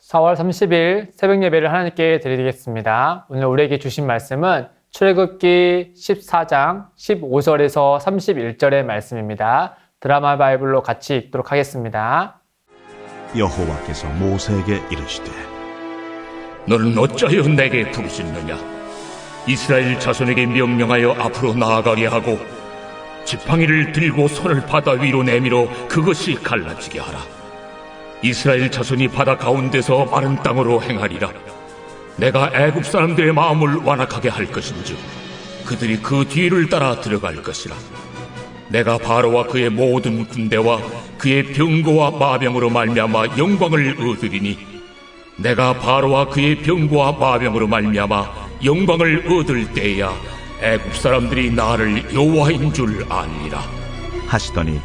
4월 30일 새벽 예배를 하나님께 드리겠습니다. 오늘 우리에게 주신 말씀은 출애굽기 14장 15절에서 31절의 말씀입니다. 드라마 바이블로 같이 읽도록 하겠습니다. 여호와께서 모세에게 이르시되 너는 어찌하여 내게 부르짖느냐? 이스라엘 자손에게 명령하여 앞으로 나아가게 하고 지팡이를 들고 손을 바다 위로 내밀어 그것이 갈라지게 하라. 이스라엘 자손이 바다 가운데서 마른 땅으로 행하리라. 내가 애굽 사람들의 마음을 완악하게 할 것인즉 그들이 그 뒤를 따라 들어갈 것이라. 내가 바로와 그의 모든 군대와 그의 병거와 마병으로 말미암아 영광을 얻으리니 내가 바로와 그의 병거와 마병으로 말미암아 영광을 얻을 때야 애굽 사람들이 나를 여호와인 줄 아니라 하시더니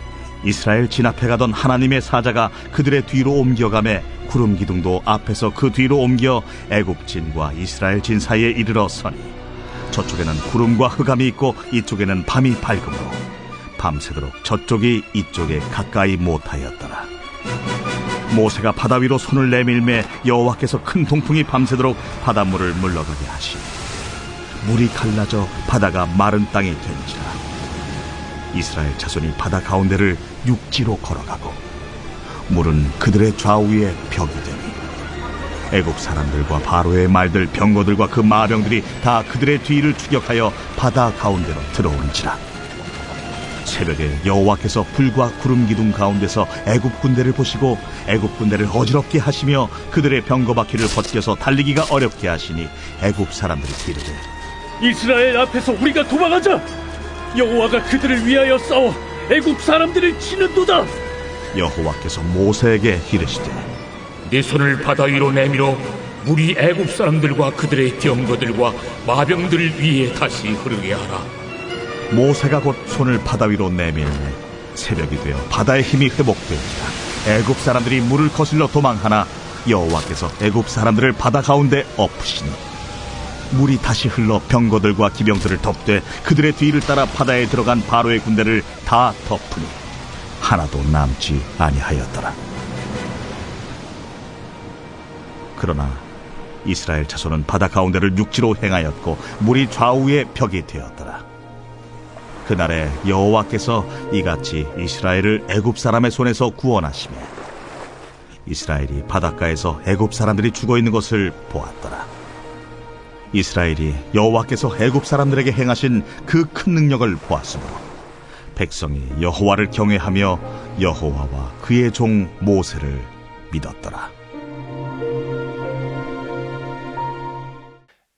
이스라엘 진 앞에 가던 하나님의 사자가 그들의 뒤로 옮겨가매 구름 기둥도 앞에서 그 뒤로 옮겨 애굽 진과 이스라엘 진 사이에 이르러 서니 저쪽에는 구름과 흑암이 있고 이쪽에는 밤이 밝음으로 밤새도록 저쪽이 이쪽에 가까이 못하였더라. 모세가 바다 위로 손을 내밀매 여호와께서 큰 동풍이 밤새도록 바닷물을 물러가게 하시니 물이 갈라져 바다가 마른 땅이 된지라. 이스라엘 자손이 바다 가운데를 육지로 걸어가고 물은 그들의 좌우에 벽이 되니 애국 사람들과 바로의 말들 병거들과 그 마병들이 다 그들의 뒤를 추격하여 바다 가운데로 들어온지라. 새벽에 여호와께서 불과 구름 기둥 가운데서 애굽 군대를 보시고 애굽 군대를 어지럽게 하시며 그들의 병거 바퀴를 벗겨서 달리기가 어렵게 하시니 애굽 사람들이 이르되 이스라엘 앞에서 우리가 도망하자. 여호와가 그들을 위하여 싸워 애굽 사람들을 치는도다. 여호와께서 모세에게 이르시되 네 손을 바다 위로 내밀어 물이 애굽 사람들과 그들의 병거들과 마병들 위에 다시 흐르게 하라. 모세가 곧 손을 바다 위로 내밀매 새벽이 되어 바다의 힘이 회복되니라. 애굽 사람들이 물을 거슬러 도망하나 여호와께서 애굽 사람들을 바다 가운데 엎으시니 물이 다시 흘러 병거들과 기병들을 덮되 그들의 뒤를 따라 바다에 들어간 바로의 군대를 다 덮으니 하나도 남지 아니하였더라. 그러나 이스라엘 자손은 바다 가운데를 육지로 행하였고 물이 좌우에 벽이 되었더라. 그날에 여호와께서 이같이 이스라엘을 애굽 사람의 손에서 구원하시며 이스라엘이 바닷가에서 애굽 사람들이 죽어 있는 것을 보았더라. 이스라엘이 여호와께서 애굽 사람들에게 행하신 그 큰 능력을 보았으므로 백성이 여호와를 경외하며 여호와와 그의 종 모세를 믿었더라.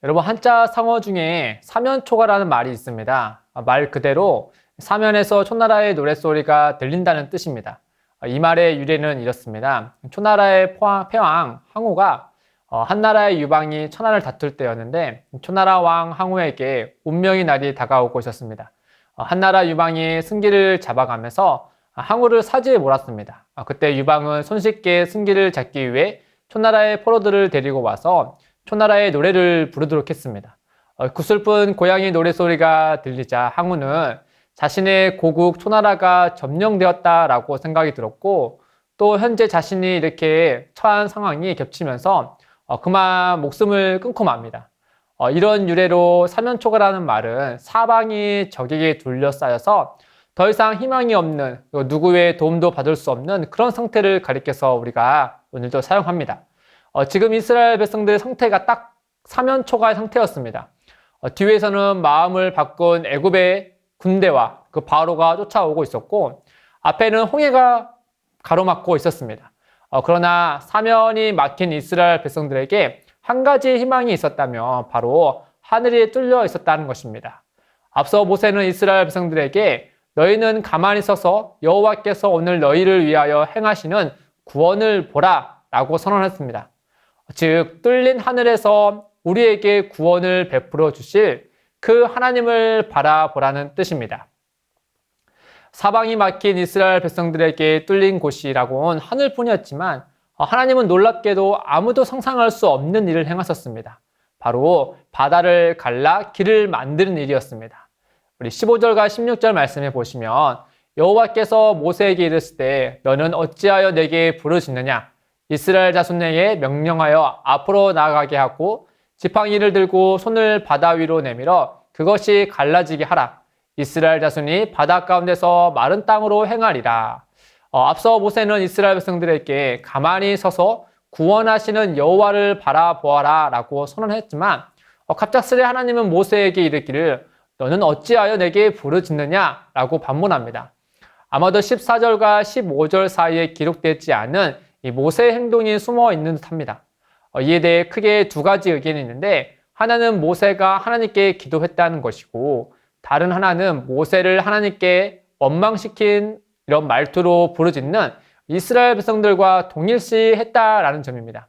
여러분, 한자 상어 중에 사면초가라는 말이 있습니다. 말 그대로 사면에서 초나라의 노랫소리가 들린다는 뜻입니다. 이 말의 유래는 이렇습니다. 초나라의 패왕 항우가 한나라의 유방이 천하를 다툴 때였는데 초나라 왕 항우에게 운명의 날이 다가오고 있었습니다. 한나라 유방이 승기를 잡아가면서 항우를 사지에 몰았습니다. 그때 유방은 손쉽게 승기를 잡기 위해 초나라의 포로들을 데리고 와서 초나라의 노래를 부르도록 했습니다. 구슬픈 고양이 노래소리가 들리자 항우는 자신의 고국 초나라가 점령되었다라고 생각이 들었고 또 현재 자신이 이렇게 처한 상황이 겹치면서 그만 목숨을 끊고 맙니다. 이런 유래로 사면초가라는 말은 사방이 적에게 둘러싸여서 더 이상 희망이 없는, 누구의 도움도 받을 수 없는 그런 상태를 가리켜서 우리가 오늘도 사용합니다. 지금 이스라엘 백성들의 상태가 딱 사면초가의 상태였습니다. 뒤에서는 마음을 바꾼 애굽의 군대와 그 바로가 쫓아오고 있었고 앞에는 홍해가 가로막고 있었습니다. 그러나 사면이 막힌 이스라엘 백성들에게 한 가지 희망이 있었다면 바로 하늘이 뚫려 있었다는 것입니다. 앞서 모세는 이스라엘 백성들에게 너희는 가만히 서서 여호와께서 오늘 너희를 위하여 행하시는 구원을 보라 라고 선언했습니다. 즉 뚫린 하늘에서 우리에게 구원을 베풀어 주실 그 하나님을 바라보라는 뜻입니다. 사방이 막힌 이스라엘 백성들에게 뚫린 곳이라고는 하늘뿐이었지만 하나님은 놀랍게도 아무도 상상할 수 없는 일을 행하셨습니다. 바로 바다를 갈라 길을 만드는 일이었습니다. 우리 15절과 16절 말씀에 보시면 여호와께서 모세에게 이르시되 너는 어찌하여 내게 부르짖느냐 이스라엘 자손에게 명령하여 앞으로 나아가게 하고 지팡이를 들고 손을 바다 위로 내밀어 그것이 갈라지게 하라. 이스라엘 자손이 바다 가운데서 마른 땅으로 행하리라. 앞서 모세는 이스라엘 백성들에게 가만히 서서 구원하시는 여호와를 바라보아라 라고 선언했지만 갑작스레 하나님은 모세에게 이르기를 너는 어찌하여 내게 부르짖느냐 라고 반문합니다. 아마도 14절과 15절 사이에 기록되지 않은 이 모세의 행동이 숨어 있는 듯합니다. 이에 대해 크게 두 가지 의견이 있는데 하나는 모세가 하나님께 기도했다는 것이고 다른 하나는 모세를 하나님께 원망시킨 이런 말투로 부르짖는 이스라엘 백성들과 동일시했다라는 점입니다.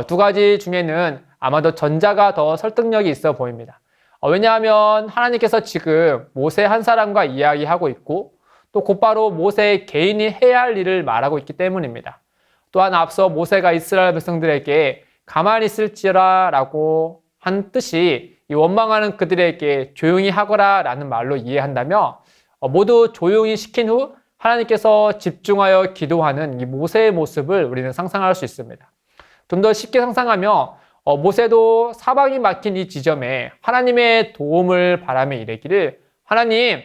두 가지 중에는 아마도 전자가 더 설득력이 있어 보입니다. 왜냐하면 하나님께서 지금 모세 한 사람과 이야기하고 있고 또 곧바로 모세 개인이 해야 할 일을 말하고 있기 때문입니다. 또한 앞서 모세가 이스라엘 백성들에게 가만히 있을지어라 라고 한 뜻이 이 원망하는 그들에게 조용히 하거라 라는 말로 이해한다며 모두 조용히 시킨 후 하나님께서 집중하여 기도하는 이 모세의 모습을 우리는 상상할 수 있습니다. 좀 더 쉽게 상상하며 모세도 사방이 막힌 이 지점에 하나님의 도움을 바라며 이르기를 하나님,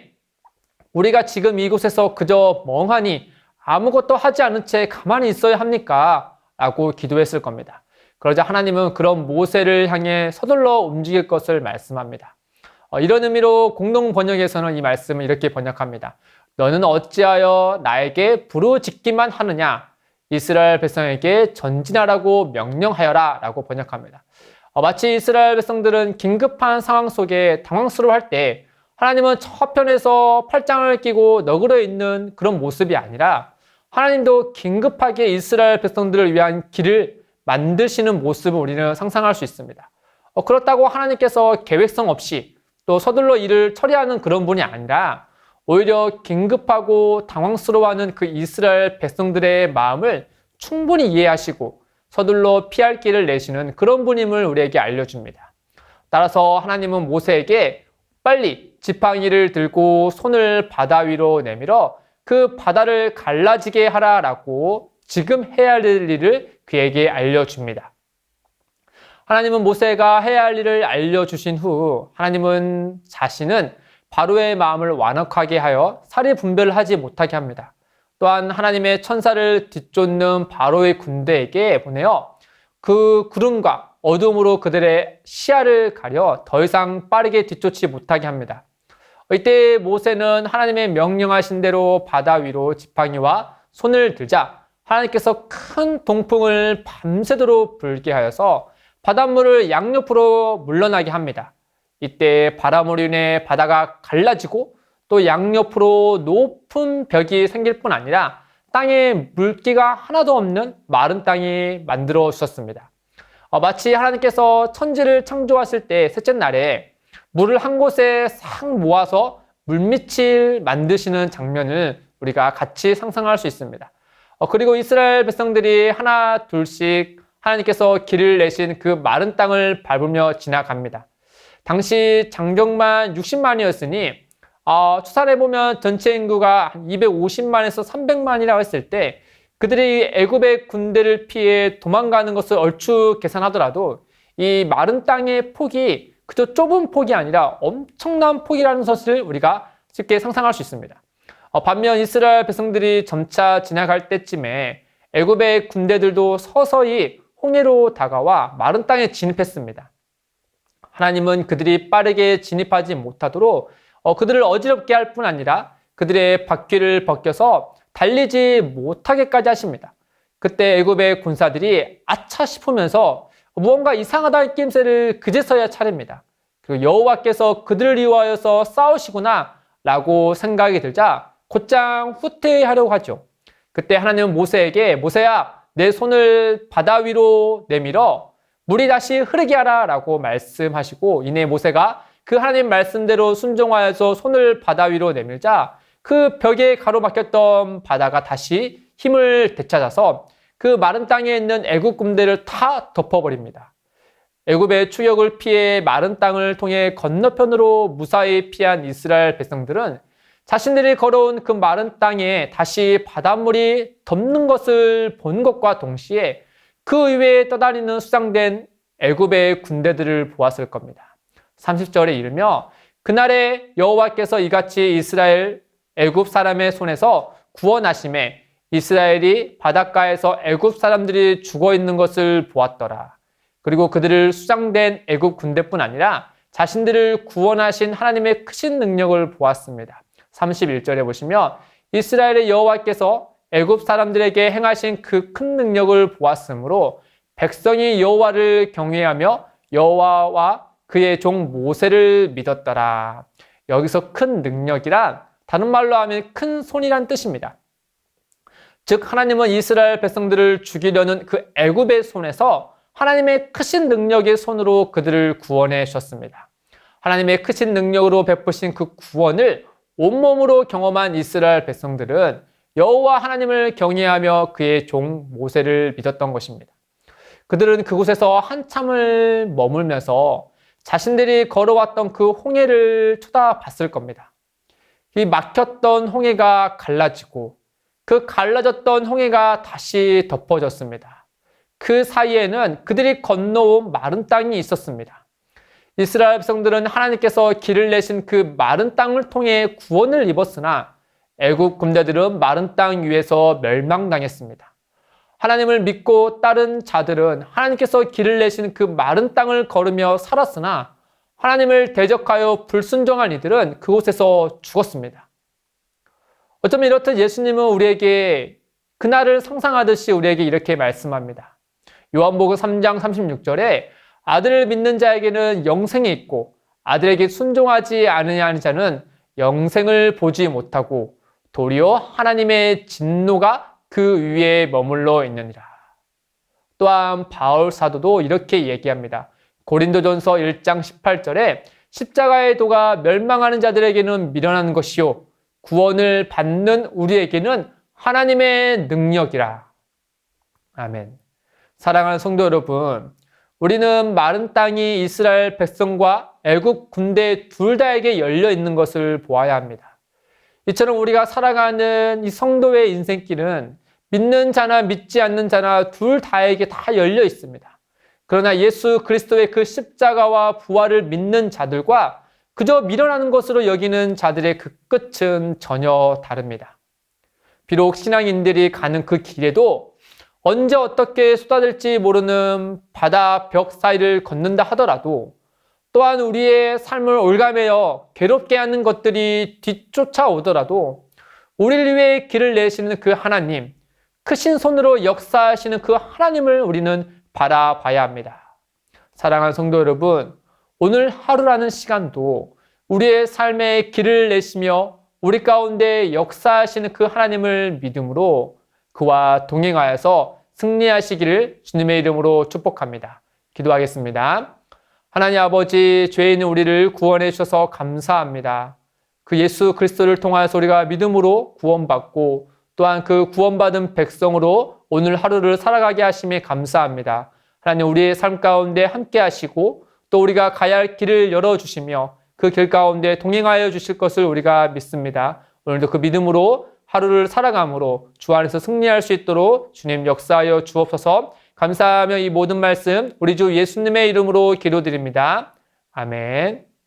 우리가 지금 이곳에서 그저 멍하니 아무것도 하지 않은 채 가만히 있어야 합니까? 라고 기도했을 겁니다. 그러자 하나님은 그런 모세를 향해 서둘러 움직일 것을 말씀합니다. 이런 의미로 공동 번역에서는 이 말씀을 이렇게 번역합니다. 너는 어찌하여 나에게 부르짖기만 하느냐? 이스라엘 백성에게 전진하라고 명령하여라 라고 번역합니다. 마치 이스라엘 백성들은 긴급한 상황 속에 당황스러워할 때 하나님은 저편에서 팔짱을 끼고 너그러 있는 그런 모습이 아니라 하나님도 긴급하게 이스라엘 백성들을 위한 길을 만드시는 모습을 우리는 상상할 수 있습니다. 그렇다고 하나님께서 계획성 없이 또 서둘러 일을 처리하는 그런 분이 아니라 오히려 긴급하고 당황스러워하는 그 이스라엘 백성들의 마음을 충분히 이해하시고 서둘러 피할 길을 내시는 그런 분임을 우리에게 알려줍니다. 따라서 하나님은 모세에게 빨리 지팡이를 들고 손을 바다 위로 내밀어 그 바다를 갈라지게 하라라고 지금 해야 할 일을 그에게 알려줍니다. 하나님은 모세가 해야 할 일을 알려주신 후 하나님은 자신은 바로의 마음을 완악하게 하여 사리 분별을 하지 못하게 합니다. 또한 하나님의 천사를 뒤쫓는 바로의 군대에게 보내어 그 구름과 어둠으로 그들의 시야를 가려 더 이상 빠르게 뒤쫓지 못하게 합니다. 이때 모세는 하나님의 명령하신 대로 바다 위로 지팡이와 손을 들자 하나님께서 큰 동풍을 밤새도록 불게 하여서 바닷물을 양옆으로 물러나게 합니다. 이때 바람으로 인해 바다가 갈라지고 또 양옆으로 높은 벽이 생길 뿐 아니라 땅에 물기가 하나도 없는 마른 땅이 만들어 주셨습니다. 마치 하나님께서 천지를 창조하실 때 셋째 날에 물을 한 곳에 싹 모아서 물밑을 만드시는 장면을 우리가 같이 상상할 수 있습니다. 그리고 이스라엘 백성들이 하나 둘씩 하나님께서 길을 내신 그 마른 땅을 밟으며 지나갑니다. 당시 장정만 60만이었으니 추산해보면 전체 인구가 250만에서 300만이라고 했을 때 그들이 애굽의 군대를 피해 도망가는 것을 얼추 계산하더라도 이 마른 땅의 폭이 그저 좁은 폭이 아니라 엄청난 폭이라는 것을 우리가 쉽게 상상할 수 있습니다. 반면 이스라엘 백성들이 점차 지나갈 때쯤에 애굽의 군대들도 서서히 홍해로 다가와 마른 땅에 진입했습니다. 하나님은 그들이 빠르게 진입하지 못하도록 그들을 어지럽게 할 뿐 아니라 그들의 바퀴를 벗겨서 달리지 못하게까지 하십니다. 그때 애굽의 군사들이 아차 싶으면서 무언가 이상하다는 낌새를 그제서야 차립니다. 그리고 여호와께서 그들을 위하여서 싸우시구나 라고 생각이 들자 곧장 후퇴하려고 하죠. 그때 하나님은 모세에게 모세야 내 손을 바다 위로 내밀어 물이 다시 흐르게 하라 라고 말씀하시고 이내 모세가 그 하나님 말씀대로 순종하여서 손을 바다 위로 내밀자 그 벽에 가로막혔던 바다가 다시 힘을 되찾아서 그 마른 땅에 있는 애굽 군대를 다 덮어버립니다. 애굽의 추격을 피해 마른 땅을 통해 건너편으로 무사히 피한 이스라엘 백성들은 자신들이 걸어온 그 마른 땅에 다시 바닷물이 덮는 것을 본 것과 동시에 그 이외에 떠다니는 수장된 애굽의 군대들을 보았을 겁니다. 30절에 이르며 그날에 여호와께서 이같이 이스라엘 애굽 사람의 손에서 구원하심에 이스라엘이 바닷가에서 애굽 사람들이 죽어 있는 것을 보았더라. 그리고 그들을 수장된 애굽 군대뿐 아니라 자신들을 구원하신 하나님의 크신 능력을 보았습니다. 31절에 보시면 이스라엘의 여호와께서 애굽 사람들에게 행하신 그 큰 능력을 보았으므로 백성이 여호와를 경외하며 여호와와 그의 종 모세를 믿었더라. 여기서 큰 능력이란 다른 말로 하면 큰 손이란 뜻입니다. 즉 하나님은 이스라엘 백성들을 죽이려는 그 애굽의 손에서 하나님의 크신 능력의 손으로 그들을 구원해 주셨습니다. 하나님의 크신 능력으로 베푸신 그 구원을 온몸으로 경험한 이스라엘 백성들은 여호와 하나님을 경외하며 그의 종 모세를 믿었던 것입니다. 그들은 그곳에서 한참을 머물면서 자신들이 걸어왔던 그 홍해를 쳐다봤을 겁니다. 이 막혔던 홍해가 갈라지고 그 갈라졌던 홍해가 다시 덮어졌습니다. 그 사이에는 그들이 건너온 마른 땅이 있었습니다. 이스라엘 백성들은 하나님께서 길을 내신 그 마른 땅을 통해 구원을 입었으나 애굽 군대들은 마른 땅 위에서 멸망당했습니다. 하나님을 믿고 따른 자들은 하나님께서 길을 내신 그 마른 땅을 걸으며 살았으나 하나님을 대적하여 불순종한 이들은 그곳에서 죽었습니다. 어쩌면 이렇듯 예수님은 우리에게 그날을 상상하듯이 우리에게 이렇게 말씀합니다. 요한복음 3장 36절에 아들을 믿는 자에게는 영생이 있고 아들에게 순종하지 않으냐 자는 영생을 보지 못하고 도리어 하나님의 진노가 그 위에 머물러 있느니라. 또한 바울 사도도 이렇게 얘기합니다. 고린도전서 1장 18절에 십자가의 도가 멸망하는 자들에게는 미련한 것이요 구원을 받는 우리에게는 하나님의 능력이라. 아멘. 사랑하는 성도 여러분, 우리는 마른 땅이 이스라엘 백성과 애굽 군대 둘 다에게 열려 있는 것을 보아야 합니다. 이처럼 우리가 살아가는 이 성도의 인생길은 믿는 자나 믿지 않는 자나 둘 다에게 다 열려 있습니다. 그러나 예수 그리스도의 그 십자가와 부활을 믿는 자들과 그저 미련하는 것으로 여기는 자들의 그 끝은 전혀 다릅니다. 비록 신앙인들이 가는 그 길에도 언제 어떻게 쏟아질지 모르는 바다 벽 사이를 걷는다 하더라도 또한 우리의 삶을 올가매어 괴롭게 하는 것들이 뒤쫓아오더라도 우리를 위해 길을 내시는 그 하나님, 크신 손으로 역사하시는 그 하나님을 우리는 바라봐야 합니다. 사랑하는 성도 여러분, 오늘 하루라는 시간도 우리의 삶에 길을 내시며 우리 가운데 역사하시는 그 하나님을 믿음으로 그와 동행하여서 승리하시기를 주님의 이름으로 축복합니다. 기도하겠습니다. 하나님 아버지, 죄 있는 우리를 구원해 주셔서 감사합니다. 그 예수 그리스도를 통하여서 우리가 믿음으로 구원받고 또한 그 구원받은 백성으로 오늘 하루를 살아가게 하심에 감사합니다. 하나님 우리의 삶 가운데 함께 하시고 또 우리가 가야 할 길을 열어주시며 그 길 가운데 동행하여 주실 것을 우리가 믿습니다. 오늘도 그 믿음으로 하루를 살아감으로 주 안에서 승리할 수 있도록 주님 역사하여 주옵소서. 감사하며 이 모든 말씀 우리 주 예수님의 이름으로 기도드립니다. 아멘.